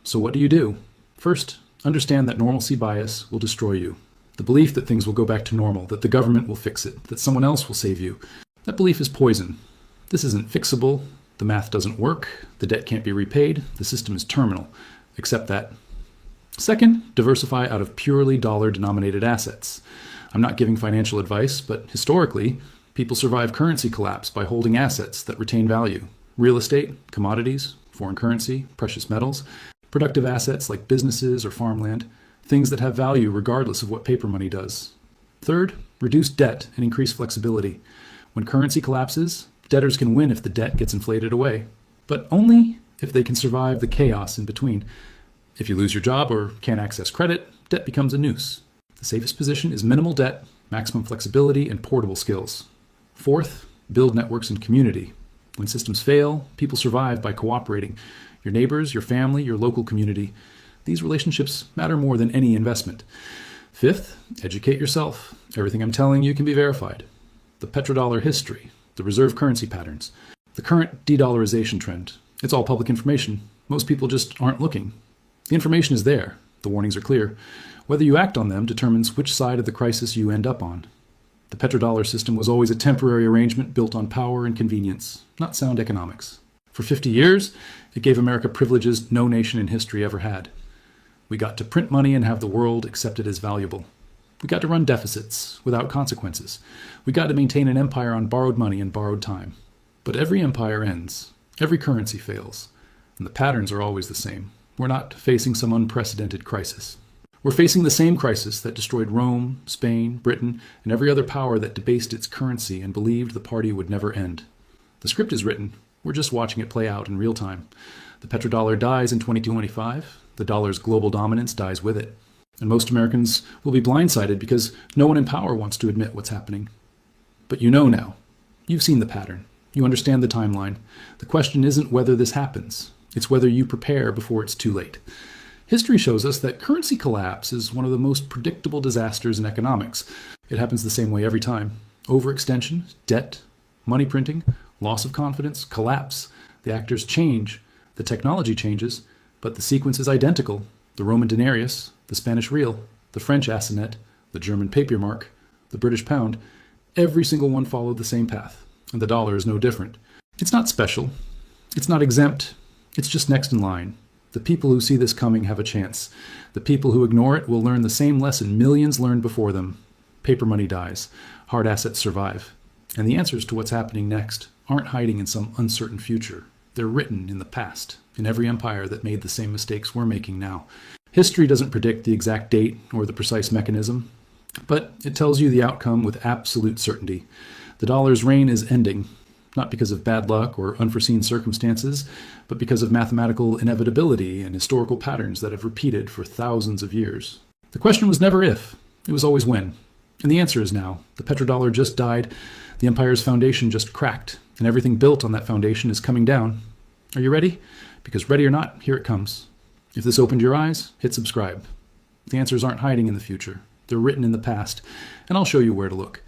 So what do? First, understand that normalcy bias will destroy you. The belief that things will go back to normal, that the government will fix it, that someone else will save you. That belief is poison. This isn't fixable. The math doesn't work. The debt can't be repaid. The system is terminal. Accept that. Second, diversify out of purely dollar-denominated assets. I'm not giving financial advice, but historically, people survive currency collapse by holding assets that retain value. Real estate, commodities, foreign currency, precious metals, productive assets like businesses or farmland, things that have value regardless of what paper money does. Third, reduce debt and increase flexibility. When currency collapses, debtors can win if the debt gets inflated away, but only if they can survive the chaos in between. If you lose your job or can't access credit, debt becomes a noose. The safest position is minimal debt, maximum flexibility, and portable skills. Fourth, build networks and community. When systems fail, people survive by cooperating. Your neighbors, your family, your local community. These relationships matter more than any investment. Fifth, educate yourself. Everything I'm telling you can be verified. The petrodollar history, the reserve currency patterns, the current de-dollarization trend. It's all public information. Most people just aren't looking. The information is there. The warnings are clear. Whether you act on them determines which side of the crisis you end up on. The petrodollar system was always a temporary arrangement built on power and convenience, not sound economics. For 50 years, it gave America privileges no nation in history ever had. We got to print money and have the world accept it as valuable. We got to run deficits without consequences. We got to maintain an empire on borrowed money and borrowed time. But every empire ends. Every currency fails. And the patterns are always the same. We're not facing some unprecedented crisis. We're facing the same crisis that destroyed Rome, Spain, Britain, and every other power that debased its currency and believed the party would never end. The script is written. We're just watching it play out in real time. The petrodollar dies in 2025. The dollar's global dominance dies with it. And most Americans will be blindsided because no one in power wants to admit what's happening. But you know now. You've seen the pattern. You understand the timeline. The question isn't whether this happens. It's whether you prepare before it's too late. History shows us that currency collapse is one of the most predictable disasters in economics. It happens the same way every time. Overextension, debt, money printing, loss of confidence, collapse. The actors change. The technology changes. But the sequence is identical. The Roman denarius, the Spanish real, the French assignette, the German papier mark, the British pound, every single one followed the same path. And the dollar is no different. It's not special. It's not exempt. It's just next in line. The people who see this coming have a chance. The people who ignore it will learn the same lesson millions learned before them. Paper money dies. Hard assets survive. And the answers to what's happening next aren't hiding in some uncertain future. They're written in the past, in every empire that made the same mistakes we're making now. History doesn't predict the exact date or the precise mechanism, but it tells you the outcome with absolute certainty. The dollar's reign is ending, not because of bad luck or unforeseen circumstances, but because of mathematical inevitability and historical patterns that have repeated for thousands of years. The question was never if, it was always when. And the answer is now. The petrodollar just died, the empire's foundation just cracked, and everything built on that foundation is coming down. Are you ready? Because ready or not, here it comes. If this opened your eyes, hit subscribe. The answers aren't hiding in the future. They're written in the past, and I'll show you where to look.